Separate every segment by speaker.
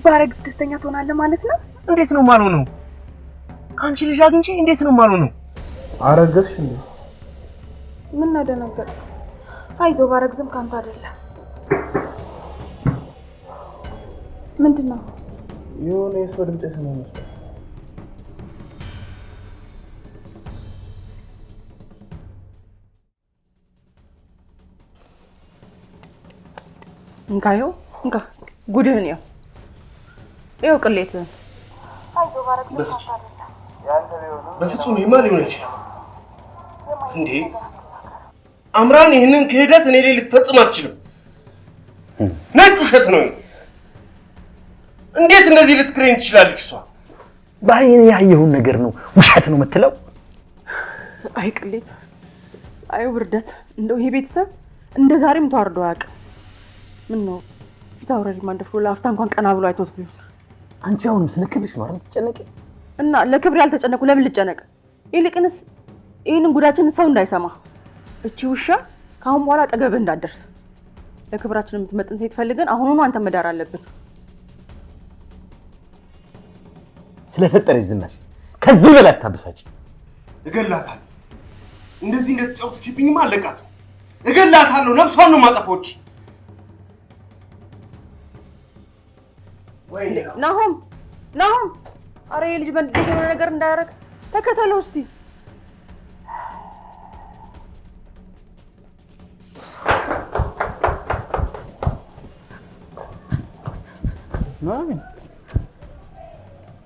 Speaker 1: ባረግዝ ደስተኛ ትሆናለህ ማለት ነው?
Speaker 2: እንዴት ነው ማሉ ነው? አንቺ ልጅ አግኝቼ እንዴት ነው ማሉ ነው?
Speaker 3: አረገዝሽ እንዴ?
Speaker 1: ምን አደነገጥ? አይዞህ ባረግዝም ካንተ አይደለም። ምንድነው?
Speaker 3: የሆነ የሰው ድምጽ ሰማሁ መሰለኝ።
Speaker 1: እንካዩ እንካ ጉድህን ይኸው ቅሌትህን። አይዞህ ባረግዝም ካንተ አይደለም።
Speaker 2: በፍጹም ይማል ይሆነች እንዴ? አምራን ይሄንን ክህደት እኔ ላይ ልትፈጽም አትችልም። ነጭ ውሸት ነው። እንዴት እንደዚህ ልትክረኝ ትችላለች? እሷ
Speaker 4: ባይኔ ያየውን ነገር ነው ውሸት ነው የምትለው?
Speaker 1: አይ ቅሌት፣ አይ ውርደት። እንደው ይሄ ቤተሰብ እንደ ዛሬም ተዋርዶ አያውቅም። ምን ነው ፊት አውራሪ ማንደፍሮ ለአፍታ እንኳን ቀና ብሎ አይቶት ቢሆን።
Speaker 4: አንቺ አሁንም ስለክብርሽ ነው አይደል ትጨነቂ?
Speaker 1: እና ለክብር ያልተጨነቁ ለምን ልጨነቅ? ይልቅንስ ይሄንን ጉዳችንን ሰው እንዳይሰማ እቺ ውሻ ካሁን በኋላ አጠገብህ እንዳትደርስ። ለክብራችን የምትመጥን ሴት ፈልገን አሁኑኑ አንተ መዳር አለብን።
Speaker 4: ስለፈጠረሽ ዝናሽ ከዚህ በላይ አታበሳጭ።
Speaker 2: እገላታለሁ። እንደዚህ እንደተጫወተችብኝማ አለቃት። እገላታለሁ። ነፍሷን ነው ማጠፎች። ወይ
Speaker 1: ናሆም አረ የልጅ በእንዴት የሆነ ነገር እንዳያረግ ተከተለው እስቲ።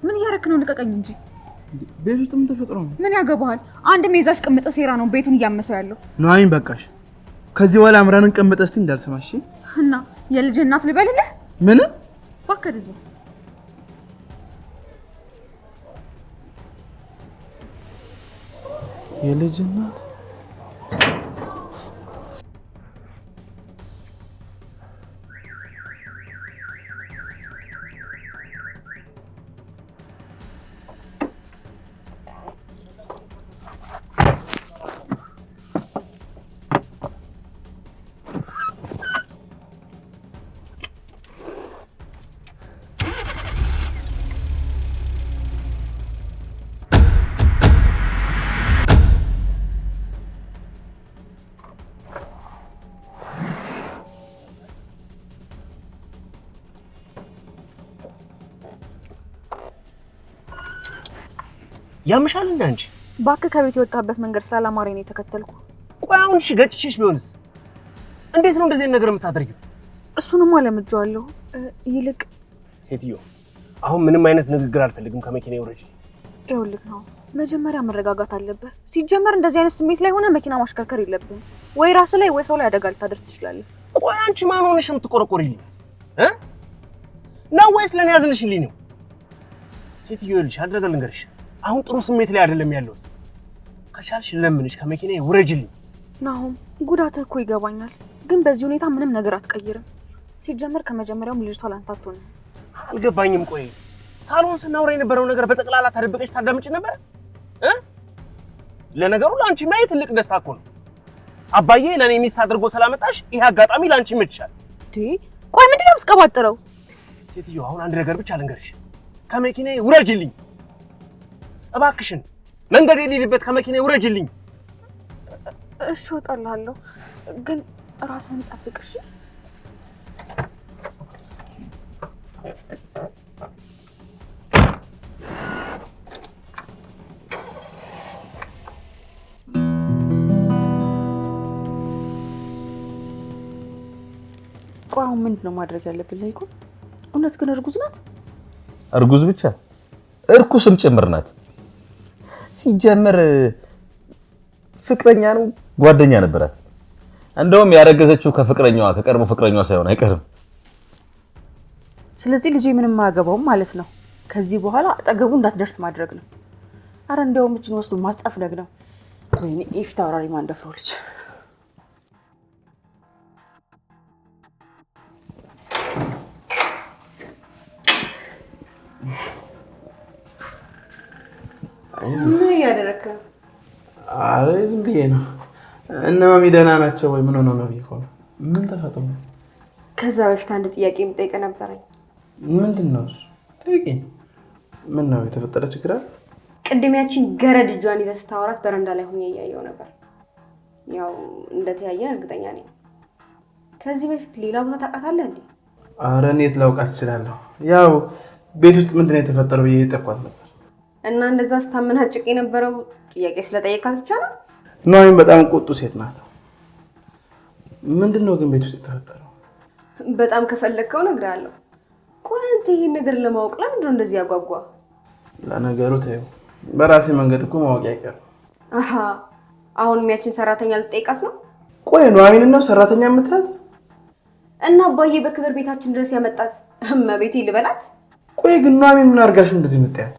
Speaker 5: ምን ያረክ ነው? ልቀቀኝ እንጂ።
Speaker 3: ቤት ውስጥ ምን ተፈጥሮ ነው?
Speaker 5: ምን ያገባሃል? አንድ ሜዛሽ ቅምጠ ሴራ ነው ቤቱን እያመሰው ያለው።
Speaker 3: ነውኝ በቃሽ። ከዚህ በኋላ አምራንን ቀምጠ እስቲ እንዳልሰማሽ
Speaker 5: እና የልጅ እናት ልበልልህ?
Speaker 3: ምን
Speaker 5: ባከደዘ
Speaker 3: የልጅ እናት
Speaker 2: ያምሻል እንዴ አንቺ?
Speaker 5: ባክ ከቤት የወጣበት መንገድ ስላላማረኝ ነው የተከተልኩ።
Speaker 2: ቆይ አሁን እሺ ገጭቼሽ ቢሆንስ? እንዴት ነው እንደዚህ ነገር የምታደርጊው?
Speaker 5: እሱንም አለምጄዋለሁ። ይልቅ
Speaker 2: ሴትዮ አሁን ምንም አይነት ንግግር አልፈልግም። ከመኪናዬ ወረጂ።
Speaker 5: ይኸውልህ ነው መጀመሪያ መረጋጋት አለብህ። ሲጀመር እንደዚህ አይነት ስሜት ላይ ሆነ መኪና ማሽከርከር የለብህም። ወይ ራስ ላይ ወይ ሰው ላይ አደጋ ልታደርስ ትችላለህ።
Speaker 2: ቆይ አንቺ ማን ሆነሽ የምትቆረቆሪልኝ ነው ወይስ ለኔ ያዝንሽልኝ ነው? ሴትዮ ይልሽ አደረገ ልንገርሽ፣ አሁን ጥሩ ስሜት ላይ አይደለም ያለሁት። ከቻልሽ ለምንሽ ከመኪናዬ ውረጅልኝ።
Speaker 5: ናሆም ጉዳትህ እኮ ይገባኛል፣ ግን በዚህ ሁኔታ ምንም ነገር አትቀይርም። ሲጀመር ከመጀመሪያውም ልጅቷ ላንተ አትሆንም።
Speaker 2: አልገባኝም። ቆይ ሳሎን ስናወራ የነበረው ነገር በጠቅላላ ተደብቀሽ ታዳምጪ ነበር? ለነገሩ ላንቺ ማየት ትልቅ ደስታ እኮ ነው። አባዬ ለኔ ሚስት አድርጎ ሰላመጣሽ ይሄ አጋጣሚ ላንቺ ይመችሻል።
Speaker 5: ቆይ ምንድን ነው የምትቀባጥረው?
Speaker 2: ሴትዮ አሁን አንድ ነገር ብቻ ልንገርሽ፣ ከመኪናዬ ውረጅልኝ እባክሽን። መንገድ የሌለበት ከመኪናዬ ውረጅልኝ።
Speaker 5: እሺ እወጣልሃለሁ፣ ግን ራስህን ጠብቅ እሺ?
Speaker 1: ቆይ ምንድን ነው ማድረግ ያለብን? ላይ እኮ እውነት ግን እርጉዝ ናት?
Speaker 4: እርጉዝ ብቻ እርኩስም ጭምር ናት። ሲጀምር ፍቅረኛ ነው ጓደኛ ነበራት። እንደውም ያረገዘችው ከፍቅረኛዋ ከቀድሞ ፍቅረኛዋ ሳይሆን አይቀርም።
Speaker 1: ስለዚህ ልጄ ምንም አያገባውም ማለት ነው። ከዚህ በኋላ አጠገቡ እንዳትደርስ ማድረግ ነው። አረ እንደውም እችን ወስዶ ማስጠፍነግ ነው። ወይኔ ኢፍታ አውራሪ ማንደፍሮ ልጅ።
Speaker 5: ምን እያደረክ ነው?
Speaker 3: አረ ዝም ብዬ ነው። እነ ማሚ ደህና ናቸው ወይ? ምን ሆነው ነው ቢሆን? ምን ተፈጥሮ?
Speaker 5: ከዛ በፊት አንድ ጥያቄ የምጠይቅ ነበረኝ።
Speaker 3: ምንድነው? ጠይቂኝ። ምን ነው የተፈጠረ ችግር አለ?
Speaker 6: ቅድሚያችን ገረድ እጇን ይዘህ ስታወራት በረንዳ ላይ ሆኜ እያየሁ ነበር። ያው እንደተያየን እርግጠኛ ነኝ። ከዚህ በፊት ሌላ ቦታ ታውቃታለህ እንዴ?
Speaker 3: ኧረ እኔ ላውቃት እችላለሁ። ያው ቤት ውስጥ ምንድነው የተፈጠረው ብዬ ጠይቋት ነበር።
Speaker 6: እና እንደዛ ስታመናጭቅ የነበረው ጥያቄ ስለጠየቃት ብቻ ነው?
Speaker 3: ኑሐሚን በጣም ቁጡ ሴት ናት። ምንድነው ግን ቤት ውስጥ የተፈጠረው?
Speaker 6: በጣም ከፈለግከው እነግርሃለሁ። ቆይ አንተ ይሄን ነገር ለማወቅ ለምንድን ነው እንደዚህ ያጓጓ?
Speaker 3: ለነገሩ ተይው፣ በራሴ መንገድ እኮ ማወቅ አይቀርም።
Speaker 6: አሃ አሁንም ያችን ሰራተኛ ልትጠይቃት ነው?
Speaker 3: ቆይ ኑሐሚንን ነው ሰራተኛ የምትላት?
Speaker 6: እና አባዬ በክብር ቤታችን ድረስ ያመጣት እመቤቴ ልበላት?
Speaker 3: ቆይ ግን ኑሐሚን ምን አድርጋሽ ነው እንደዚህ የምትያት?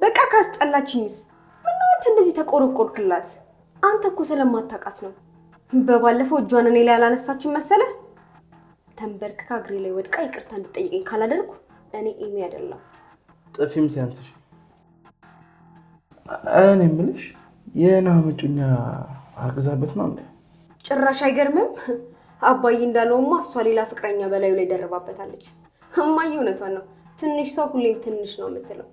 Speaker 6: በቃ ካስጠላችኝስ? ምነው አንተ እንደዚህ ተቆረቆርክላት? አንተ እኮ ስለማታውቃት ነው። በባለፈው እጇን እኔ ላይ አላነሳችን መሰለህ? ተንበርክካ እግሬ ላይ ወድቃ ይቅርታ እንድጠይቀኝ ካላደርኩ እኔ ኤሚ አይደለም።
Speaker 3: ጥፊም ሲያንስሽ። እኔ የምልሽ የኑሐሚን እጮኛ አርግዛበት ነው እንዴ?
Speaker 6: ጭራሽ አይገርምም? አባዬ እንዳለውማ እሷ ሌላ ፍቅረኛ በላዩ ላይ ደርባበታለች። እማዬ እውነቷን ነው። ትንሽ ሰው ሁሌም ትንሽ ነው የምትለው።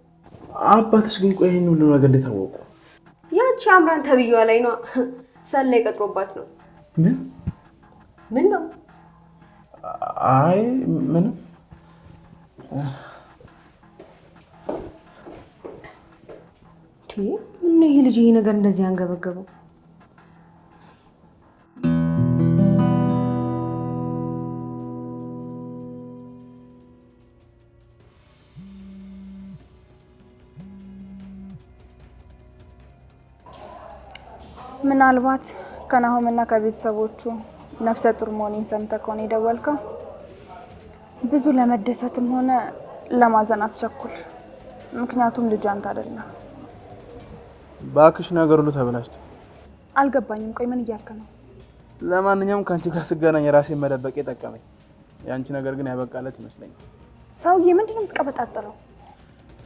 Speaker 3: አባትሽ ግን ቆይ ይሄን ሁሉ ነገር እንዴት አወቁ?
Speaker 6: ያቺ አምራን ተብዬዋ ላይ ነው ሰላይ ቀጥሮባት ነው። ምን ነው?
Speaker 3: አይ ምንም።
Speaker 6: ምን ነው ይሄ ልጅ ይሄ ነገር እንደዚህ አንገበገበው?
Speaker 5: ምናልባት ከናሆምና ከቤተሰቦቹ ነፍሰ ጡር መሆኔን ሰምተህ ከሆነ የደወልከው ብዙ ለመደሰትም ሆነ ለማዘን አትቸኩል። ምክንያቱም ልጁ አንተ አይደለም።
Speaker 3: እባክሽ ነገር ሁሉ ተበላሽቶ
Speaker 5: አልገባኝም። ቆይ ምን እያልክ ነው?
Speaker 3: ለማንኛውም ከአንቺ ጋር ስገናኝ ራሴን መደበቄ ጠቀመኝ። የአንቺ ነገር ግን ያበቃለት ይመስለኛል።
Speaker 5: ሰውዬ ምንድን ነው የምትቀበጣጥረው?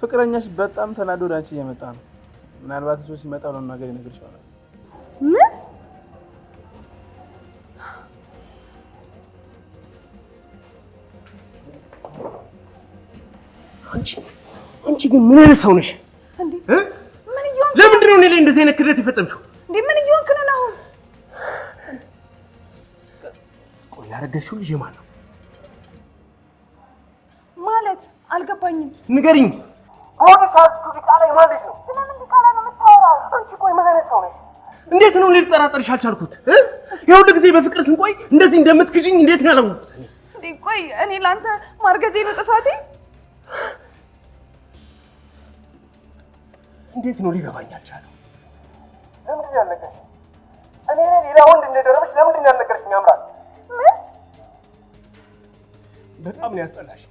Speaker 3: ፍቅረኛሽ በጣም ተናዶ ወደ አንቺ እየመጣ ነው። ምናልባት እሱ ሲመጣ ሁሉን ነገር ይነግርሽ ይሆናል።
Speaker 5: ምን?
Speaker 2: አንቺ ግን ምን አይነት ሰው ነሽ?
Speaker 5: እንዴ ምን ይሆን?
Speaker 2: ለምንድን ነው እኔ ላይ እንደዚህ አይነት ክህደት የፈጸምሽው?
Speaker 5: እንዴ ምን ይሆንክ ነው ናሆም?
Speaker 2: ቆይ ያረገሽው ልጅ ማን ነው?
Speaker 5: ማለት አልገባኝም።
Speaker 2: ንገሪኝ። እንዴት ነው ልጠራጠርሽ አልቻልኩት? የሁሉ ጊዜ በፍቅር ስንቆይ እንደዚህ እንደምትክጂኝ እንዴት ነው ያላወቅሁት?
Speaker 5: እንዴ ቆይ እኔ ላንተ ማርገዜ ነው ጥፋቴ?
Speaker 2: እንዴት ነው ሊገባኝ አልቻለም?
Speaker 7: ለምንድን ነው ያልነገርሽ? እኔ ሌላ ወንድ እንደደረበሽ ለምንድን ነው ያልነገርሽኝ? አምራን
Speaker 2: በጣም ነው ያስጠላሽ።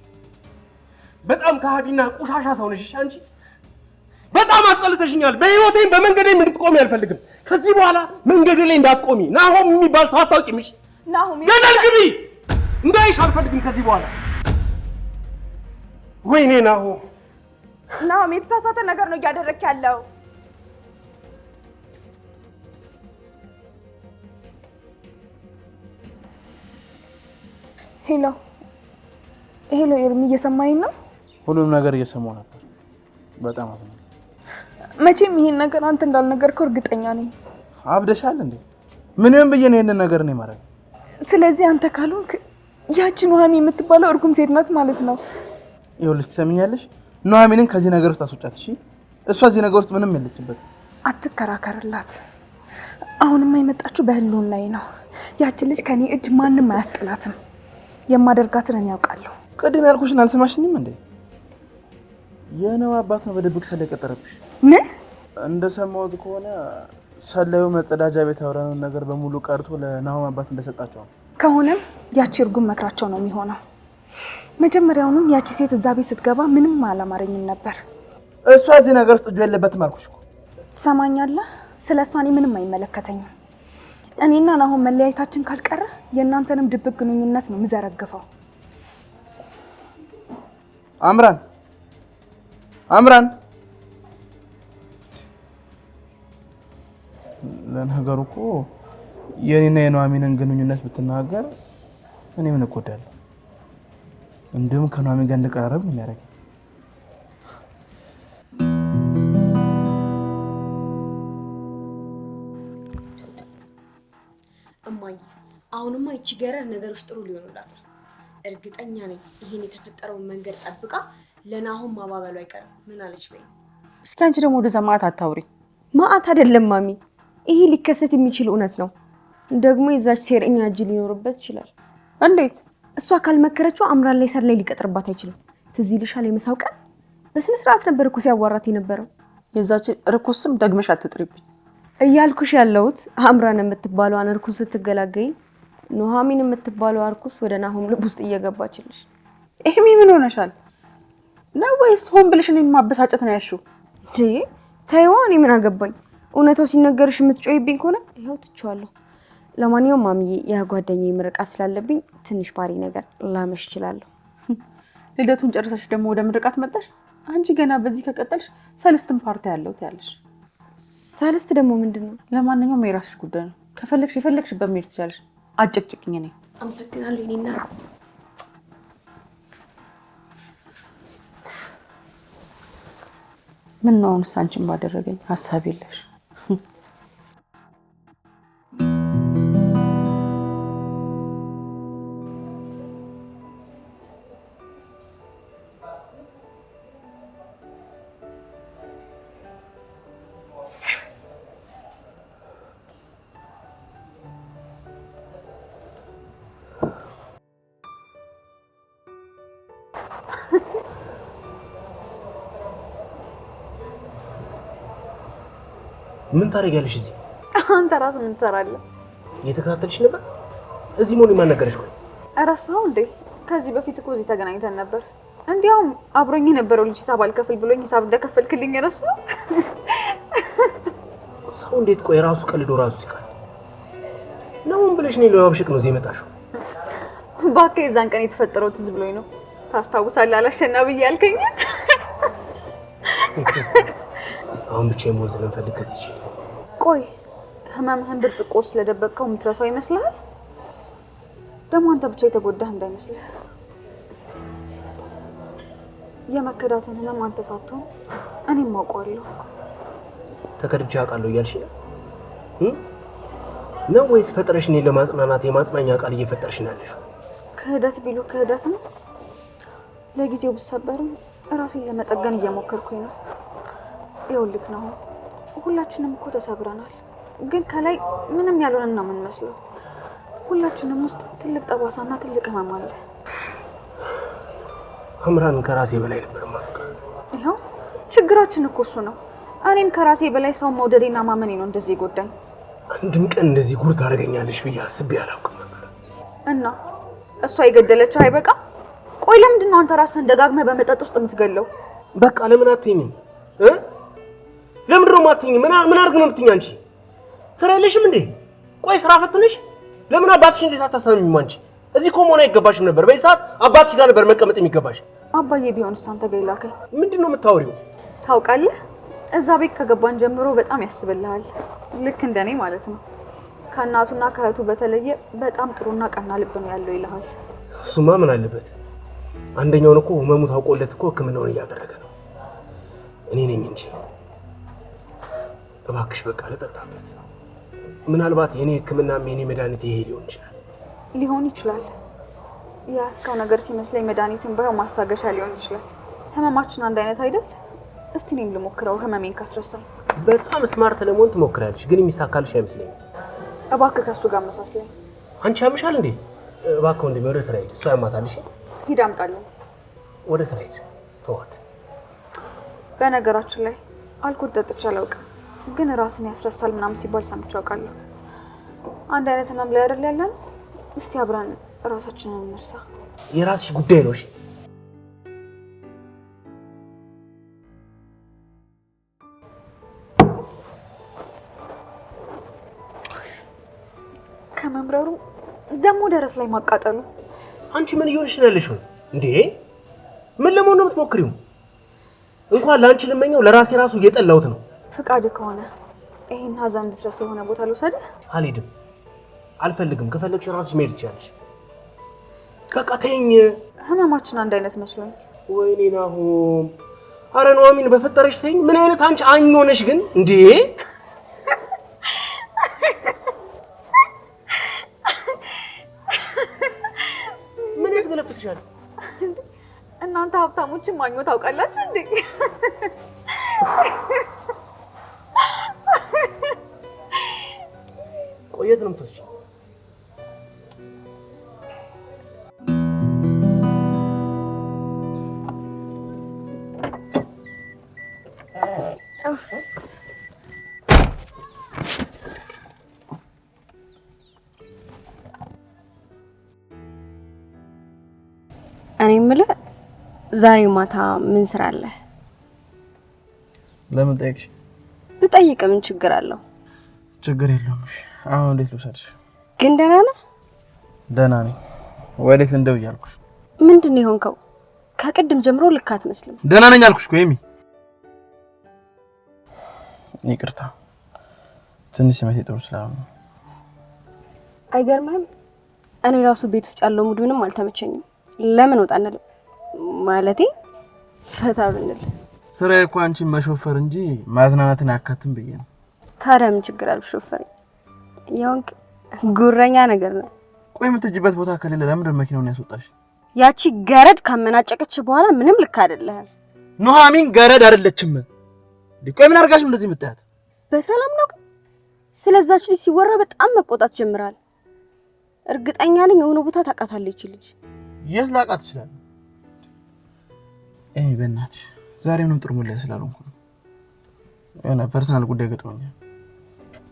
Speaker 2: በጣም ከሃዲና ቆሻሻ ሰው ነሽ አንቺ። በጣም አስጠልተሽኛል። በህይወቴም በመንገዴም እንድትቆሚ አልፈልግም። ከዚህ በኋላ መንገዴ ላይ እንዳትቆሚ። ናሆም የሚባል ሰው አታውቂም። እሺ
Speaker 5: ናሆም
Speaker 2: ገደል ግቢ። እንዳይሽ አልፈልግም ከዚህ በኋላ። ወይኔ ናሆም
Speaker 5: ናሆም የተሳሳተ ነገር ነው እያደረክ ያለው። ሄሎ ሄሎ፣ ኤርሚ እየሰማኝ ነው?
Speaker 3: ሁሉም ነገር እየሰማሁ ነበር። በጣም አዝናለሁ።
Speaker 5: መቼም ይሄን ነገር አንተ እንዳልነገርከው እርግጠኛ ነኝ።
Speaker 3: አብደሻል እንዴ? ምንም ብዬ ነው ይሄንን ነገር ነው የማደርገው።
Speaker 5: ስለዚህ አንተ ካልሆንክ ያቺ ኑሐሚን የምትባለው እርጉም ሴት ናት ማለት ነው።
Speaker 3: ይኸውልሽ ትሰሚኛለሽ? ኑሐሚንን ከዚህ ነገር ውስጥ አስወጫት። እሺ እሷ እዚህ ነገር ውስጥ ምንም የለችበት።
Speaker 5: አትከራከርላት። አሁንማ የመጣችው በህልውናዬ ነው። ያቺ ልጅ ከኔ እጅ ማንም አያስጥላትም። የማደርጋትን እኔ ያውቃለሁ።
Speaker 3: ቅድም ያልኩሽን አልሰማሽኝም እንዴ? የነው አባት ነው በድብቅ ሰላይ ቀጠረብሽ።
Speaker 5: ምን?
Speaker 3: እንደሰማሁት ከሆነ ሰላዩ መጸዳጃ ቤት ያወራነውን ነገር በሙሉ ቀርቶ ለናሆም አባት እንደሰጣቸው ነው።
Speaker 5: ከሆነም ያቺ እርጉም መክራቸው ነው የሚሆነው። መጀመሪያውንም ያቺ ሴት እዛ ቤት ስትገባ ምንም አላማረኝም ነበር።
Speaker 3: እሷ እዚህ ነገር ውስጥ እጁ የለበትም አልኩሽ እኮ።
Speaker 5: ትሰማኛለህ? ስለ እሷ እኔ ምንም አይመለከተኝም። እኔና ናሆም መለያየታችን ካልቀረ የእናንተንም ድብቅ ግንኙነት ነው የምዘረግፈው።
Speaker 3: አምራን አምራን፣ ለነገሩ እኮ የኔና የኑሐሚንን ግንኙነት ብትናገር እኔ ምን እጎዳለሁ? እንደውም ከኑሐሚን ጋር እንደቀራረብ ነው የሚያደርገኝ።
Speaker 6: እማዬ አሁንማ ይቺ ገረድ ነገሮች ጥሩ ሊሆኑላት ነው። እርግጠኛ ነኝ ይሄን የተፈጠረውን መንገድ ጠብቃ ለናሆም ማባበሉ አይቀርም። ምን አለች በይ?
Speaker 1: እስኪ አንቺ ደግሞ ወደዛ ማአት አታውሪ።
Speaker 6: ማአት አይደለም ማሚ፣ ይሄ ሊከሰት የሚችል እውነት ነው። ደግሞ የዛች ሴረኛ እጅ ሊኖርበት ይችላል።
Speaker 1: እንዴት?
Speaker 6: እሷ ካልመከረችው አምራን ላይ ሰር ላይ ሊቀጥርባት አይችልም። ትዝ ይልሻል? የምሳው ቀን በስነ ስርዓት ነበር እኮ ሲያዋራት የነበረው።
Speaker 1: የዛች ርኩስ ስም ደግመሽ አትጥሪብኝ
Speaker 6: እያልኩሽ ያለሁት አምራን የምትባለዋን ርኩስ ስትገላገይ ኑሐሚን የምትባለው ርኩስ ወደ ናሆም ልብ ውስጥ እየገባችልሽ።
Speaker 1: ኤሚ ምን ሆነሻል ነው? ወይስ ሆን ብለሽ እኔን ማበሳጨት ነው ያልሽው?
Speaker 6: ተይዋ፣ እኔ ምን አገባኝ። እውነታው ሲነገርሽ የምትጮይብኝ ከሆነ ይኸው ትቼዋለሁ። ለማንኛውም ማሚዬ የጓደኛዬ ምርቃት ስላለብኝ ትንሽ ባሪ ነገር ላመሽ እችላለሁ።
Speaker 1: ልደቱን ጨርሰሽ ደግሞ ወደ ምርቃት መጣሽ? አንቺ ገና በዚህ ከቀጠልሽ ሰልስትም ፓርቲ ያለው ትያለሽ።
Speaker 6: ሰልስት ደግሞ ምንድን ነው?
Speaker 1: ለማንኛውም የራስሽ ጉዳይ ነው። ከፈለግሽ የፈለግሽበት መሄድ ትችላለሽ። አጨቅጭቅኝ። እኔ
Speaker 6: አመሰግናለሁ። እኔና
Speaker 1: ምን ነው አሁንስ አንቺን ባደረገኝ ሀሳብ የለሽ?
Speaker 2: ምን ታደርጊያለሽ እዚህ?
Speaker 5: አንተ ራስህ ምን ትሰራለህ?
Speaker 2: እየተከታተልሽ ነበር? እዚህ መሆኔን ማን ነገረሽ? ቆይ
Speaker 5: እረሳኸው እንዴ? ከዚህ በፊት እኮ እዚህ ተገናኝተን ነበር። እንዲያውም አብሮኝ የነበረው ልጅ ሂሳብ አልከፍል ብሎኝ ሂሳብ እንደከፈልክልኝ እረሳኸው?
Speaker 2: ሰው እንዴት ቆይ ራሱ ቀልዶ ራሱ ሲቃል ነው ብለሽ ነው ለማብሸቅ ነው እዚህ የመጣሽው?
Speaker 5: እባክህ የዛን ቀን የተፈጠረው ትዝ ብሎኝ ነው። ታስታውሳለህ? አላሸናብዬ ያልከኝ።
Speaker 2: አሁን ብቻ የሞት ስለምፈልግ ከዚህ
Speaker 5: ቆይ ህመምህን ብርጭቆ ስለደበቅከው የምትረሳው ይመስልሃል? ደግሞ አንተ ብቻ የተጎዳህ እንዳይመስልህ። የመከዳትን ህመም አንተ ሳትሆን እኔም አውቀዋለሁ።
Speaker 2: ተከድቼ አውቃለሁ እያልሽ ነው ወይስ ፈጥረሽ እኔን ለማጽናናት የማጽናኛ ቃል እየፈጠርሽ ነው ያለሽው?
Speaker 5: ክህደት ቢሉ ክህደት ነው። ለጊዜው ብሰበርም ራሴን ለመጠገን እየሞከርኩኝ ነው። ይኸውልህ ነው ሁላችንም እኮ ተሰብረናል፣ ግን ከላይ ምንም ያልሆነን ነው የምንመስለው። ሁላችንም ውስጥ ትልቅ ጠባሳና ትልቅ ህመም አለ።
Speaker 2: አምራንን ከራሴ በላይ ነበር ማፍቀራት።
Speaker 5: ይኸው ችግራችን እኮ እሱ ነው። እኔም ከራሴ በላይ ሰው መውደዴና ማመኔ ነው እንደዚህ ይጎዳኝ።
Speaker 2: አንድም ቀን እንደዚህ ጉር ታደርገኛለሽ ብዬ አስቤ አላውቅም ነበር።
Speaker 5: እና እሷ የገደለችው አይበቃ? ቆይ ለምንድን ነው አንተ ራስህን ደጋግመህ በመጠጥ ውስጥ የምትገለው?
Speaker 2: በቃ ለምን አትይኝም? ለምንድን ነው የማትይኝም? ምን አድርግ ነው የምትይኝ አንቺ? ስራ የለሽም እንዴ? ቆይ ስራ ፈትነሽ ለምን አባትሽ እንዴት አታሳምኚም? አንቺ እዚህ እኮ መሆን አይገባሽም ነበር። በዚህ ሰዓት አባትሽ ጋር ነበር መቀመጥ የሚገባሽ።
Speaker 5: አባዬ ቢሆንስ አንተ ጋር ይላከኝ?
Speaker 2: ምንድን ነው የምታወሪው?
Speaker 5: ታውቃለህ እዛ ቤት ከገባን ጀምሮ በጣም ያስብልሃል። ልክ እንደኔ ማለት ነው። ከእናቱና ከእህቱ በተለየ በጣም ጥሩና ቀና ልብ ነው ያለው ይልሃል።
Speaker 2: እሱማ ምን አለበት? አንደኛውን እኮ ህመሙ ታውቆለት እኮ ህክምናውን እያደረገ ነው። እኔ ነኝ እንጂ። እባክሽ በቃ ልጠጣበት። ምናልባት የኔ ህክምናም የኔ መድኃኒት ይሄ ሊሆን ይችላል። ያስከው ነገር ሲመስለኝ መድኃኒትን ባይሆን ማስታገሻ ሊሆን ይችላል። ህመማችን አንድ አይነት አይደል? እስቲ እኔም ልሞክረው ህመሜን ካስረሳኝ። በጣም ስማርት ለመሆን ትሞክራለሽ፣ ግን የሚሳካልሽ አይመስለኝም።
Speaker 5: እባክህ ከሱ ጋር መሳስለኝ።
Speaker 2: አንቺ ያምሻል እንዴ? እባክህ ወንድሜ ወደ ስራ ሂድ። እሷ ያማታልሽ።
Speaker 5: ሂድ አምጣልኝ።
Speaker 2: ወደ ስራ ሂድ። ተዋት።
Speaker 5: በነገራችን ላይ አልኮል ጠጥቼ አላውቅም፣ ግን ራስን ያስረሳል ምናምን ሲባል ሰምቼ አውቃለሁ። አንድ አይነት ህመም ላይ አይደል ያለን? እስቲ አብረን ራሳችንን እንርሳ።
Speaker 2: የራስሽ ጉዳይ ነው። እሺ
Speaker 5: ከመምረሩ ደግሞ ደረስ ላይ ማቃጠሉ።
Speaker 2: አንቺ ምን እየሆንሽ ነው ያለሽው እንዴ? ምን ለመሆን ነው የምትሞክሪው? እንኳን ለአንቺ ልመኘው ለራሴ ራሱ እየጠላሁት ነው።
Speaker 5: ፍቃድ ከሆነ ይሄን ሀዘን እንድትረሳ የሆነ ቦታ ልውሰድህ?
Speaker 2: አልሄድም፣ አልፈልግም። ከፈለግሽ ራስሽ መሄድ ትችላለሽ። በቃ ተይኝ።
Speaker 5: ህመማችን አንድ አይነት መስሎኝ።
Speaker 2: ወይኔ ናሆም፣ ኧረ ኑሐሚን በፈጠረሽ ተይኝ። ምን አይነት አንቺ አኝ ሆነሽ ግን እንዴ? ምን ያስገለፍትሻል?
Speaker 5: እናንተ ሀብታሞችን ማግኘት ታውቃላችሁ እንዴ?
Speaker 2: ቆየት ነው የምትወስጂው?
Speaker 6: እኔ የምልህ ዛሬ ማታ ምን ስራ አለ?
Speaker 3: ለምን ጠይቅሽ?
Speaker 6: ብጠይቅ ምን ችግር አለው?
Speaker 3: ችግር የለውም። እሺ አሁን እንዴት ልውሰድሽ?
Speaker 6: ግን ደህና ነህ?
Speaker 3: ደህና ነኝ። ወዴት እንደው እያልኩሽ።
Speaker 6: ምንድን ነው የሆንከው? ከቅድም ጀምሮ ልክ አትመስልም።
Speaker 3: ደህና ነኝ አልኩሽ እኮ ኤሚ። ይቅርታ ትንሽ ስሜቴ ጥሩ ስላልሆነ።
Speaker 6: አይገርምህም? እኔ ራሱ ቤት ውስጥ ያለው ሙድ ምንም አልተመቸኝም። ለምን ወጣ እንል ማለቴ ፈታ ብንል።
Speaker 3: ስራዬ እኮ አንቺን መሾፈር እንጂ ማዝናናትን አያካትም ብዬ ነው።
Speaker 6: ታዲያ ምን ችግር አለው ሾፈር? ያውንክ ጉረኛ ነገር ነው።
Speaker 3: ቆይ የምትጅበት ቦታ ከሌለ ለምን መኪናውን ያስወጣሽ?
Speaker 6: ያቺ ገረድ ካመናጨቀች በኋላ ምንም ልክ አይደለም።
Speaker 3: ኑሐሚን ገረድ አይደለችም። ቆይ ምን አድርጋሽ እንደዚህ የምታያት?
Speaker 6: በሰላም ነው? ስለዛች ልጅ ሲወራ በጣም መቆጣት ጀምራል። እርግጠኛ ነኝ የሆነ ቦታ ታውቃታለች ልጅ።
Speaker 3: የት ላውቃት ይችላል? በእናትሽ ዛሬ ነው ጥሩ ሙሉ ስላልሆንኩ ነው። የሆነ ፐርሰናል ጉዳይ ገጥሞኛል።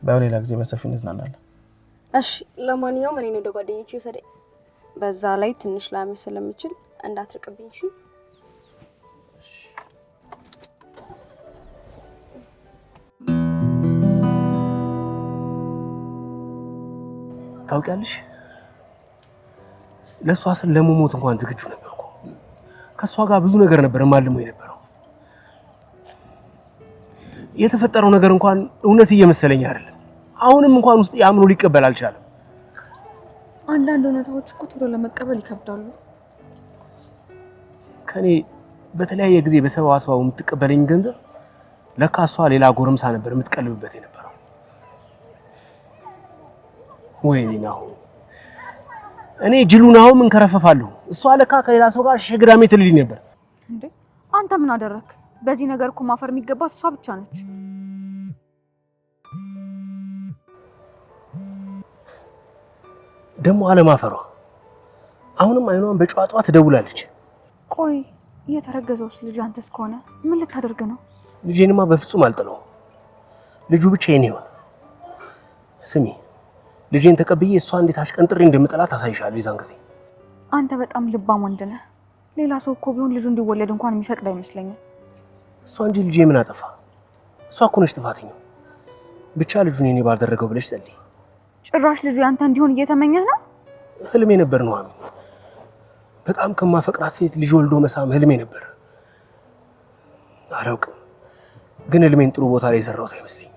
Speaker 3: በሌላ ጊዜ በሰፊው እንዝናናለን።
Speaker 6: እሺ ለማንኛውም እኔ ወደ ጓደኞቼ ወሰደኝ። በዛ ላይ ትንሽ ላምሽ ስለምችል እንዳትርቅብኝ እሺ?
Speaker 2: ታውቂያለሽ ለሷ ስል ለመሞት እንኳን ዝግጁ ነበርኩ። ከሷ ጋር ብዙ ነገር ነበር ማልመው የነበረው። የተፈጠረው ነገር እንኳን እውነት እየመሰለኝ አይደለም። አሁንም እንኳን ውስጥ ያምኑ ሊቀበል አልቻለም።
Speaker 5: አንዳንድ እውነታዎች እኮ ቶሎ ለመቀበል ይከብዳሉ።
Speaker 2: ከኔ በተለያየ ጊዜ በሰበብ አስባቡ የምትቀበለኝ ገንዘብ ለካ እሷ ሌላ ጎረምሳ ነበር የምትቀልብበት የነበረው። ወይኔ ናሆም፣ እኔ ጅሉን አሁን እንከረፈፋለሁ። እሷ ለካ ከሌላ ሰው ጋር ሸግዳሜ ትልልኝ ነበር።
Speaker 5: እንዴ አንተ ምን አደረክ? በዚህ ነገር እኮ ማፈር የሚገባት እሷ ብቻ ነች።
Speaker 2: ደግሞ አለማፈሯ አሁንም አይኗን በጨዋታዋ ትደውላለች።
Speaker 5: ቆይ የተረገዘውስ ልጅ አንተስ ከሆነ ምን ልታደርግ ነው?
Speaker 2: ልጄንማ በፍጹም አልጥለውም። ልጁ ብቻ የኔ ይሆን። ስሚ ልጄን ተቀብዬ እሷ እንዴት አሽቀንጥሬ እንደምጠላት አሳይሻለሁ የዛን ጊዜ።
Speaker 5: አንተ በጣም ልባም ወንድ ነህ። ሌላ ሰው እኮ ቢሆን ልጁ እንዲወለድ እንኳን የሚፈቅድ አይመስለኝም።
Speaker 2: እሷ እንጂ ልጄ ምን አጠፋ? እሷ እኮ ነች ጥፋተኛው። ብቻ ልጁን የኔ ባልደረገው ብለሽ ጸልይ።
Speaker 5: ጭራሽ ልጁ ያንተ እንዲሆን እየተመኘህ ነው?
Speaker 2: ህልሜ ነበር ነው አሚ። በጣም ከማፈቅራት ሴት ልጅ ወልዶ መሳም ህልሜ ነበር። አላውቅም ግን ህልሜን ጥሩ ቦታ ላይ የሰራሁት አይመስለኝም።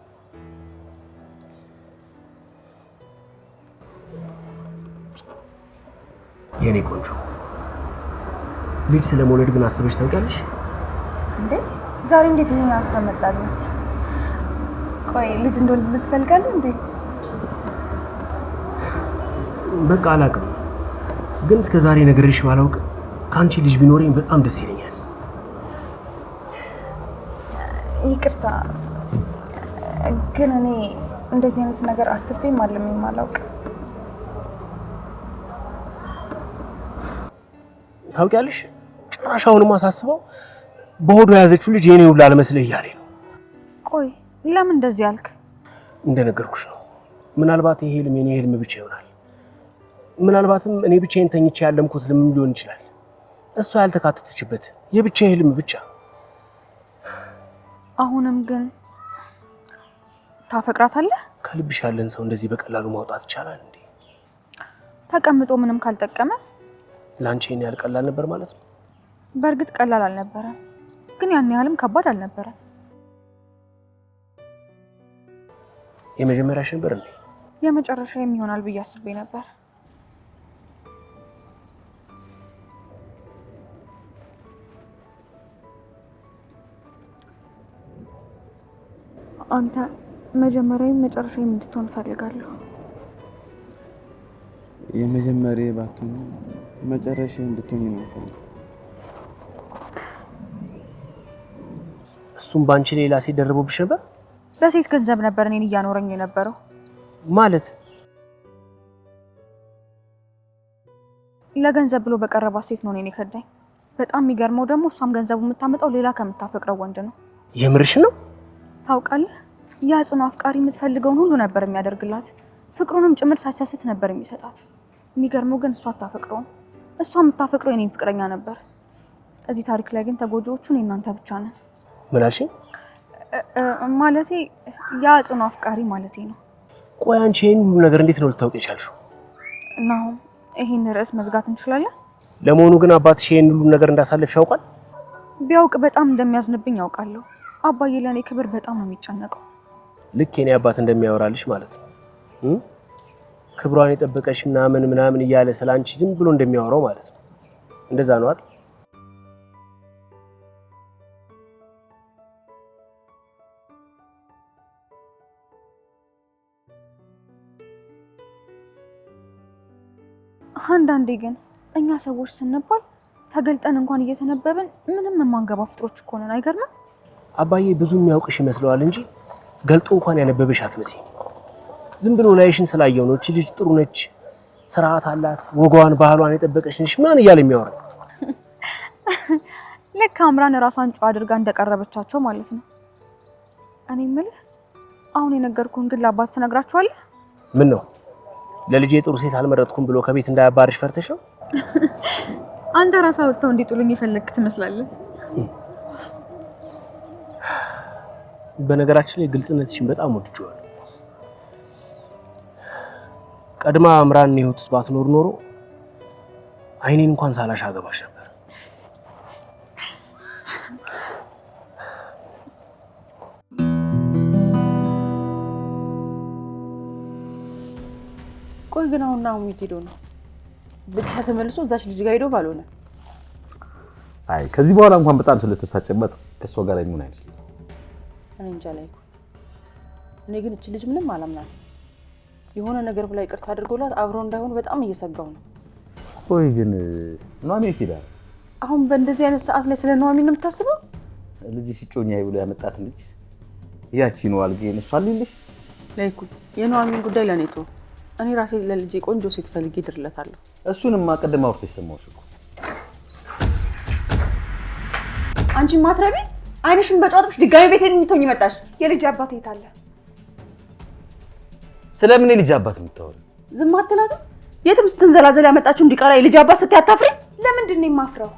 Speaker 2: የኔ ቆንጆ ልጅ ስለመውለድ ግን አስበሽ ታውቂያለሽ
Speaker 1: እንዴ? ዛሬ እንዴት ይሄን ሀሳብ መጣልኝ? ቆይ ልጅ እንደወልድ ትፈልጋለህ እንዴ?
Speaker 2: በቃ አላውቅም ግን እስከ ዛሬ ነግሬሽ ባላውቅ ካንቺ ልጅ ቢኖረኝ በጣም ደስ ይለኛል።
Speaker 1: ይቅርታ ግን እኔ እንደዚህ አይነት ነገር አስቤም አልሜም አላውቅም።
Speaker 2: ታውቂያለሽ ጭራሽ አሁንም አሳስበው በሆዷ የያዘችው ልጅ የኔ ሁሉ አልመስልህ እያለኝ ነው።
Speaker 5: ቆይ ለምን እንደዚህ አልክ?
Speaker 2: እንደነገርኩሽ ነው። ምናልባት ይሄ ህልም የኔ ህልም ብቻ ይሆናል። ምናልባትም እኔ ብቻዬን ተኝቼ ያለምኩት ህልም ሊሆን ይችላል። እሷ ያልተካተተችበት የብቻዬ ህልም ብቻ።
Speaker 5: አሁንም ግን ታፈቅራታለህ?
Speaker 2: ከልብሽ ያለን ሰው እንደዚህ በቀላሉ ማውጣት ይቻላል እንዴ?
Speaker 5: ተቀምጦ ምንም ካልጠቀመ
Speaker 2: ላንቺ እኔ ያልቀላል ነበር ማለት ነው?
Speaker 5: በእርግጥ ቀላል አልነበረም፣ ግን ያን ያህልም ከባድ አልነበረም።
Speaker 2: የመጀመሪያሽ ነበር እንዴ?
Speaker 5: የመጨረሻ የሚሆናል ብዬ አስቤ ነበር። አንተ መጀመሪያም መጨረሻም እንድትሆን ፈልጋለሁ።
Speaker 3: የመጀመሪያ ባትሆን መጨረሻ እንድትሆን ነው ፈልጋለሁ።
Speaker 2: እሱም ባንቺ ሌላ ሴት ደርቦብሽ ነበር?
Speaker 5: በሴት ገንዘብ ነበር እኔን እያኖረኝ የነበረው።
Speaker 2: ማለት
Speaker 5: ለገንዘብ ብሎ በቀረባት ሴት ነው እኔን የከዳኝ። በጣም የሚገርመው ደግሞ እሷም ገንዘቡ የምታመጣው ሌላ ከምታፈቅረው ወንድ ነው።
Speaker 2: የምርሽ ነው?
Speaker 5: ታውቃለህ፣ ያ ጽኑ አፍቃሪ የምትፈልገውን ሁሉ ነበር የሚያደርግላት። ፍቅሩንም ጭምር ሳይሰስት ነበር የሚሰጣት። የሚገርመው ግን እሷ አታፈቅረውም። እሷ የምታፈቅረው የኔን ፍቅረኛ ነበር። እዚህ ታሪክ ላይ ግን ተጎጂዎቹ እኔ እናንተ ብቻ ነን።
Speaker 2: ምን አልሽኝ?
Speaker 5: ማለቴ ያ ጽኑ አፍቃሪ ማለቴ ነው።
Speaker 2: ቆይ አንቺ ይሄን ሁሉ ነገር እንዴት ነው ልታውቂ የቻልሽው?
Speaker 5: እና አሁን ይሄን ርዕስ መዝጋት እንችላለን?
Speaker 2: ለመሆኑ ግን አባትሽ ይሄን ሁሉ ነገር እንዳሳለፍሽ ያውቃል?
Speaker 5: ቢያውቅ በጣም እንደሚያዝንብኝ ያውቃለሁ። አባዬ ለኔ ክብር በጣም ነው የሚጨነቀው።
Speaker 2: ልክ የኔ አባት እንደሚያወራልሽ ማለት ነው። ክብሯን የጠበቀሽ ምናምን እያለ ስላንቺ ዝም ብሎ እንደሚያወራው ማለት ነው። እንደዛ ነው አይደል?
Speaker 5: አንዳንዴ ግን እኛ ሰዎች ስንባል ተገልጠን እንኳን እየተነበብን ምንም የማንገባ ፍጥሮች እኮ ነን። አይገርምም?
Speaker 2: አባዬ ብዙ የሚያውቅሽ ይመስለዋል እንጂ ገልጦ እንኳን ያነበበሽ አትመስይም። ዝም ብሎ ላይሽን ስላየው ነው እቺ ልጅ ጥሩ ነች፣ ስርዓት አላት፣ ወጓን ባህሏን የጠበቀች ነሽ ምናምን እያለ የሚያወራ።
Speaker 5: ልክ አምራን ራሷን ጨዋ አድርጋ እንደቀረበቻቸው ማለት ነው። እኔ የምልህ አሁን የነገርኩህን ግን ለአባት ትነግራቸዋለህ?
Speaker 2: ምን ነው ለልጄ ጥሩ ሴት አልመረጥኩም ብሎ ከቤት እንዳያባርሽ ፈርተሽ ነው?
Speaker 5: አንተ ራስህ ወጥተው እንዲጥሉኝ የፈለግክ ትመስላለህ።
Speaker 2: በነገራችን ላይ ግልጽነትሽን በጣም ወድጄዋለሁ። ቀድማ አምራን ህይወት ውስጥ ባትኖር ኖሮ አይኔን እንኳን ሳላሽ አገባሽ ነበር።
Speaker 1: ቆይ ግን አሁን ነው የት ሄዶ ነው? ብቻ ተመልሶ እዛች ልጅ ጋር ሄዶ ባልሆነ።
Speaker 4: አይ ከዚህ በኋላ እንኳን በጣም ስለተሳጨበት ከሷ ጋር የሚሆን አይመስልም።
Speaker 1: እኔ እንጃ ላይ እኔ ግን እቺ ልጅ ምንም አላምናት። የሆነ ነገር ብላ ይቅርታ አድርጎላት አብረው እንዳይሆን በጣም እየሰጋው ነው።
Speaker 4: ቆይ ግን ኑሐሚን ይላል
Speaker 1: አሁን በእንደዚህ አይነት ሰዓት ላይ ስለ ኑሐሚን ነው የምታስበው?
Speaker 4: ልጅ ሲጮኛ ይብሎ ያመጣት ልጅ ያቺ ነው አልገኝ እሷ ልልሽ
Speaker 1: ላይኩ የኑሐሚን ጉዳይ ለኔ ተው። እኔ ራሴ ለልጄ ቆንጆ ሴት ፈልጌ ድርለታለሁ።
Speaker 4: እሱንም ማቀደም አውርተሽ ሰማሁሽ እኮ።
Speaker 1: አንቺ ማትረቢ አይንሽን በጫወትሽ ድጋሚ ቤቴን እንድትሆኚ መጣሽ። የልጅ አባት የት አለ?
Speaker 4: ስለምን የልጅ አባት የምታወሪ?
Speaker 1: ዝም አትላትም? የትም ስትንዘላዘል ያመጣችሁ እንዲቀራ የልጅ አባት ስትይ አታፍሪ?
Speaker 8: ለምንድን ነው የማፍረው?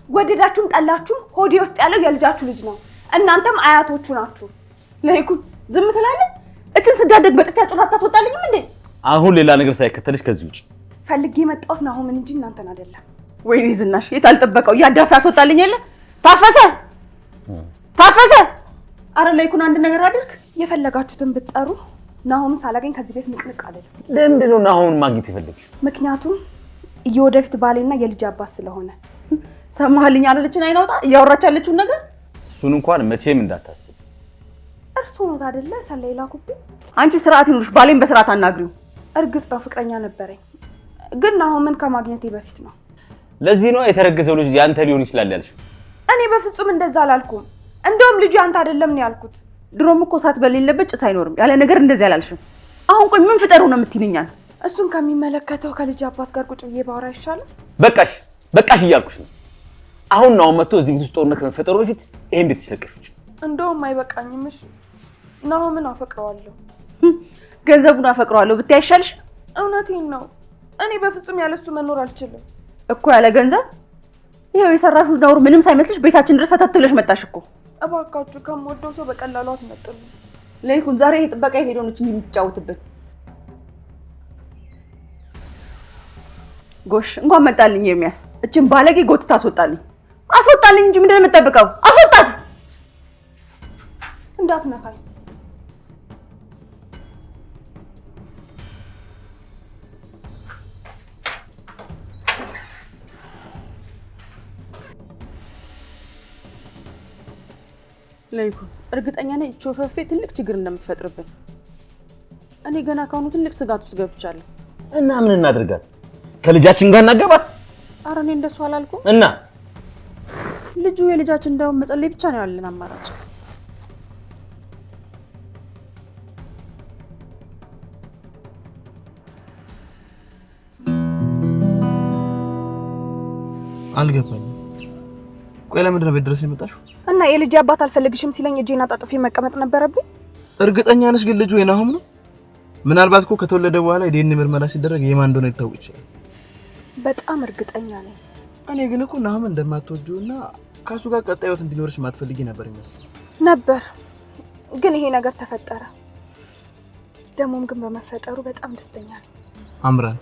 Speaker 8: ወደዳችሁም ጠላችሁም ሆዴ ውስጥ ያለው የልጃችሁ ልጅ ነው። እናንተም አያቶቹ ናችሁ።
Speaker 1: ላይኩ ዝም ትላለህ? እችን ስዳደግ በጥፊያ ጮህ አታስወጣልኝም እንዴ?
Speaker 4: አሁን ሌላ ነገር ሳይከተልሽ ከዚህ ውጭ
Speaker 8: ፈልጌ የመጣሁት ናሆምን እንጂ እናንተን አይደለም።
Speaker 1: ወይኔ ዝናሽ የታልጠበቀው ያዳፋ ያስወጣልኝ የለ ታፈሰ። አረ ላይኩን አንድ ነገር አድርግ።
Speaker 8: የፈለጋችሁትን ብትጠሩ ናሆምን ሳላገኝ ከዚህ ቤት ንቅንቅ አልልም።
Speaker 4: ለምንድን ነው ናሆምን ማግኘት የፈለግሽው?
Speaker 8: ምክንያቱም የወደፊት ባሌና የልጅ አባት ስለሆነ።
Speaker 1: ሰማህልኝ አለችን አይናውጣ እያወራች ያለችውን ነገር።
Speaker 4: እሱን እንኳን መቼም እንዳታስብ።
Speaker 8: እርሱ ነው አይደለ ሰላይ ላኩብኝ።
Speaker 1: አንቺ ስርዓት ይኑርሽ፣ ባሌን በስርዓት አናግሪው።
Speaker 8: እርግጥ ነው ፍቅረኛ ነበረኝ፣ ግን ናሆምን ከማግኘቴ በፊት ነው።
Speaker 4: ለዚህ ነው የተረገዘው ልጅ ያንተ ሊሆን ይችላል ያልሽው?
Speaker 8: እኔ በፍጹም እንደዛ አላልኩም። እንደውም ልጁ ያንተ አይደለም ነው ያልኩት።
Speaker 1: ድሮም እኮ እሳት በሌለበት ጭስ አይኖርም ያለ ነገር እንደዚህ አላልሽም። አሁን ቆይ ምን ፍጠሩ ነው የምትይኛል?
Speaker 8: እሱን ከሚመለከተው ከልጅ አባት ጋር ቁጭ ብዬ ባወራ ይሻላል።
Speaker 4: በቃሽ እያልኩሽ ነው። አሁን ነው መጥቶ እዚህ ቤት ውስጥ ጦርነት ከመፈጠሩ በፊት ይሄን ቤት ይሸቀሹች።
Speaker 8: እንደውም አይበቃኝም። እሺ ናሆምን አፈቅረዋለሁ።
Speaker 1: ገንዘቡን አፈቅረዋለሁ ብታይ አይሻልሽ?
Speaker 8: እውነቴን ነው። እኔ በፍጹም ያለሱ መኖር አልችልም
Speaker 1: እኮ። ያለ ገንዘብ ይሄው የሰራሽው ነውር ምንም ሳይመስልሽ ቤታችን ድረስ ተተትለሽ መጣሽ እኮ።
Speaker 8: እባካችሁ ከምወደው ሰው በቀላሉ አትመጥሉ።
Speaker 1: ለይኩን ዛሬ ይሄ ጥበቃ የት ሄዶ ነው እንጂ የምትጫወትብን? ጎሽ እንኳን መጣልኝ ኤርሚያስ። እችን ባለጌ ጎትታ አስወጣልኝ እንጂ ምንድን ነው የምትጠብቀው? አስወጣት።
Speaker 8: እንዳትነካኝ።
Speaker 1: ለይኩን እርግጠኛ ነኝ ቾፈፌ ትልቅ ችግር እንደምትፈጥርብን። እኔ ገና ካሁኑ ትልቅ ስጋት ውስጥ ገብቻለሁ።
Speaker 4: እና ምን እናድርጋት? ከልጃችን ጋር እናገባት?
Speaker 1: ኧረ እኔ እንደሱ አላልኩም።
Speaker 4: እና
Speaker 1: ልጁ የልጃችን እንዳውም መጸለይ ብቻ ነው ያለን አማራጭ።
Speaker 3: አልገባኝም። ቆይ ለምንድን ነው ቤት ድረስ የመጣሽው?
Speaker 8: እና የልጅ አባት አልፈልግሽም ሲለኝ እጄን አጣጥፌ መቀመጥ ነበረብኝ?
Speaker 3: እርግጠኛ ነሽ ግን ልጁ የናሆም ነው? ምናልባት እኮ ከተወለደ በኋላ የዲኤንኤ ምርመራ ሲደረግ የማን እንደሆነ ሊታወቅ ይችላል።
Speaker 8: በጣም እርግጠኛ ነኝ።
Speaker 3: እኔ ግን እኮ ናሆም እንደማትወጂውና ከሱ ጋር ቀጣይ ህይወት እንዲኖርሽ ማትፈልጊ ነበር ይመስል
Speaker 8: ነበር። ግን ይሄ ነገር ተፈጠረ። ደሞም ግን በመፈጠሩ በጣም ደስተኛ ነኝ።
Speaker 3: አምራን፣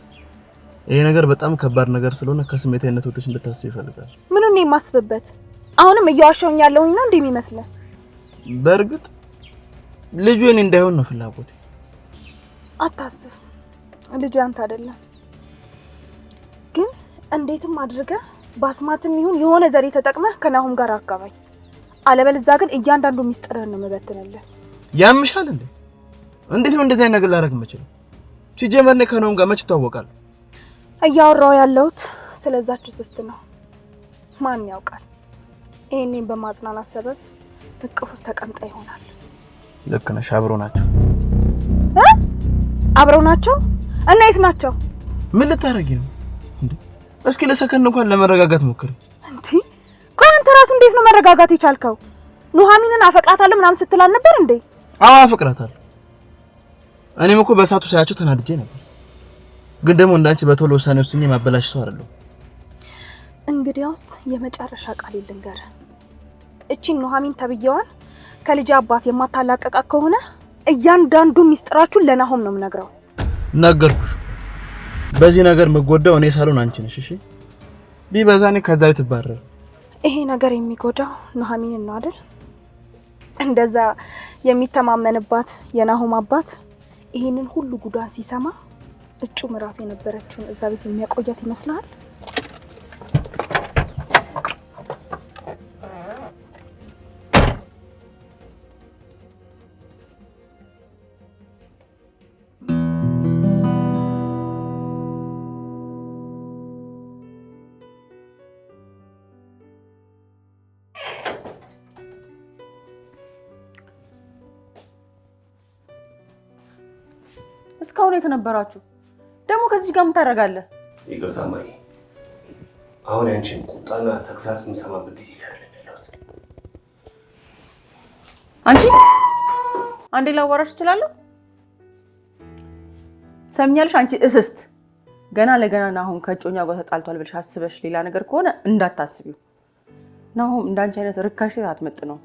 Speaker 3: ይሄ ነገር በጣም ከባድ ነገር ስለሆነ ከስሜታዊነት ወጥተሽ እንድታስቢ ይፈልጋል።
Speaker 8: ምኑን ነው የማስብበት? አሁንም እየዋሸሁኝ ያለሁኝ ነው እንደሚመስለው?
Speaker 3: በእርግጥ ልጁ የኔ እንዳይሆን ነው ፍላጎቴ።
Speaker 8: አታስብ፣ ልጁ ያንተ አይደለም። ግን እንዴትም አድርገህ ባስማትም ይሁን የሆነ ዘዴ ተጠቅመህ ከናሆም ጋር አጋባኝ። አለበለዚያ ግን እያንዳንዱ ሚስጥርህን ነው የምበትንልህ።
Speaker 3: ያምሻል እንዴ? እንዴት ነው እንደዚህ አይነት ነገር ላደርግ የምችለው? ሲጀመር እኔ ከናሆም ጋር መች ተዋወቃለሁ?
Speaker 8: እያወራሁ ያለሁት ስለዛች ስስት ነው። ማን ያውቃል? ይሄኔን በማጽናናት ሰበብ እቅፍ ውስጥ ተቀምጣ ይሆናል።
Speaker 3: ልክ ነሽ። አብረው ናቸው።
Speaker 8: አብረው ናቸው? እና የት ናቸው?
Speaker 3: ምን ልታረጊ ነው እንዴ? እስኪ ለሰከንድ እንኳን ለመረጋጋት ሞክሪ።
Speaker 8: እንዴ ቆይ አንተ ራሱ እንዴት ነው መረጋጋት የቻልከው? ኑሐሚንን አፈቅራታለሁ ምናምን ስትል አልነበር እንዴ?
Speaker 3: አዎ አፈቅራታለሁ። እኔም እኮ በእሳቱ ሳያቸው ተናድጄ ነበር። ግን ደግሞ እንዳንቺ በቶሎ ውሳኔ ወስኜ ማበላሽ ሰው አይደለሁ።
Speaker 8: እንግዲያውስ የመጨረሻ ቃል ልንገርህ። እቺን ኑሐሚን ተብየዋን ከልጅ አባት የማታላቀቃ ከሆነ እያንዳንዱ ሚስጥራችሁን ለናሆም ነው የምነግረው።
Speaker 3: ነገርኩሽ። በዚህ ነገር መጎዳው እኔ ሳልሆን አንቺ ነሽ። እሺ ቢበዛ እኔ ከዛ ቤት እባረር።
Speaker 8: ይሄ ነገር የሚጎዳው ኑሐሚንን ነው አይደል? እንደዛ የሚተማመንባት የናሆም አባት ይሄንን ሁሉ ጉዳት ሲሰማ እጩ ምራቱ የነበረችውን እዛ ቤት የሚያቆያት ይመስላል?
Speaker 1: እስካሁን የተነበራችሁ ደግሞ ከዚህ ጋር ምን ታደርጋለህ?
Speaker 2: ይቅርታ ማሪ፣ አሁን አንቺን ቁጣና ተግሳጽ የምሰማበት ጊዜ አይደለም ያለሁት።
Speaker 1: አንቺ አንዴ ላዋራሽ እችላለሁ? ሰምኛለሽ? አንቺ እስስት ገና ለገና ናሆም ከጮኛው ጋር ተጣልቷል ብለሽ አስበሽ ሌላ ነገር ከሆነ እንዳታስቢው። ናሆም እንዳንቺ አይነት ርካሽ ሴት አትመጥነውም።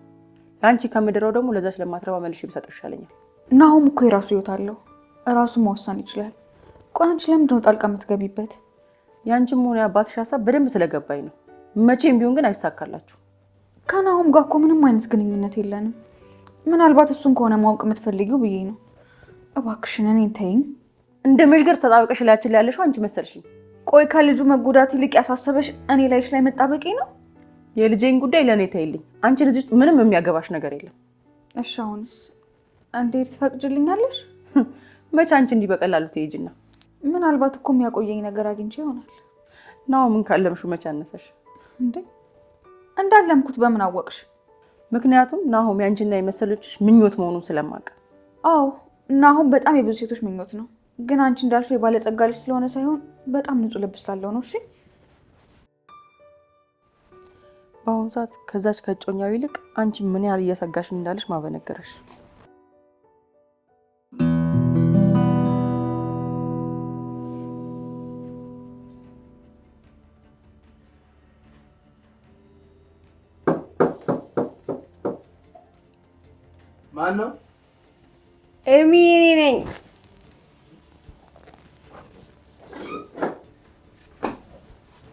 Speaker 1: ለአንቺ ከምድረው ደግሞ ለዛች ለማትረባ መልሼ ብሰጥሽ ይሻለኛል።
Speaker 5: ናሆም እኮ የራሱ ህይወት አለው፣ እራሱ መወሰን ይችላል። ቆይ አንቺ ለምንድን ነው ጣልቃ የምትገቢበት?
Speaker 1: ያንቺም ሆነ የአባትሽ ሀሳብ በደንብ ስለገባኝ ነው። መቼም ቢሆን ግን አይሳካላችሁ።
Speaker 5: ከናሆም ጋር እኮ ምንም አይነት ግንኙነት የለንም። ምናልባት እሱን ከሆነ ማወቅ የምትፈልጊው ብዬ ነው። እባክሽን እኔን ተይኝ።
Speaker 1: እንደ መሽገር ተጣብቀሽ ላያችን ላይ ያለሽው አንቺ መሰልሽኝ።
Speaker 5: ቆይ ከልጁ መጎዳት ይልቅ ያሳሰበሽ እኔ ላይሽ ላይ መጣበቂ ነው?
Speaker 1: የልጄን ጉዳይ ለእኔ ተይልኝ። አንቺን እዚህ ውስጥ ምንም የሚያገባሽ ነገር የለም።
Speaker 5: እሺ አሁንስ እንዴት ትፈቅጂልኛለሽ?
Speaker 1: መቼ አንቺ እንዲህ በቀላሉ ትሄጂና?
Speaker 5: ምናልባት እኮ የሚያቆየኝ ነገር አግኝቼ ይሆናል።
Speaker 1: ናሆምን ካለምሽው መቼ አነሰሽ
Speaker 5: እንዴ? እንዳለምኩት በምን አወቅሽ?
Speaker 1: ምክንያቱም ናሆም ያንቺና የመሰሎችሽ ምኞት መሆኑን ስለማውቅ።
Speaker 5: አዎ ናሆም በጣም የብዙ ሴቶች ምኞት ነው። ግን አንቺ እንዳልሽው የባለጸጋ ልጅ ስለሆነ ሳይሆን በጣም ንጹህ ልብ ስላለው ነው። እሺ
Speaker 1: በአሁኑ ሰዓት ከዛች ከጮኛው ይልቅ አንቺ ምን ያህል እያሰጋሽ እንዳለሽ ማበነገረሽ።
Speaker 3: ማን ነው?
Speaker 6: ኤርሚ እኔ ነኝ።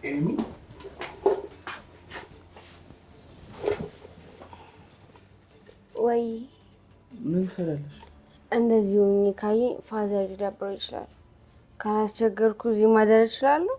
Speaker 3: ኤርሚ
Speaker 6: ወይ
Speaker 3: ምን ትሰሪያለሽ?
Speaker 6: እንደዚህ ሆኜ ካየኝ ፋዘር ሊደብረው ይችላል። ካላስቸገርኩ እዚህ ማደር እችላለሁ?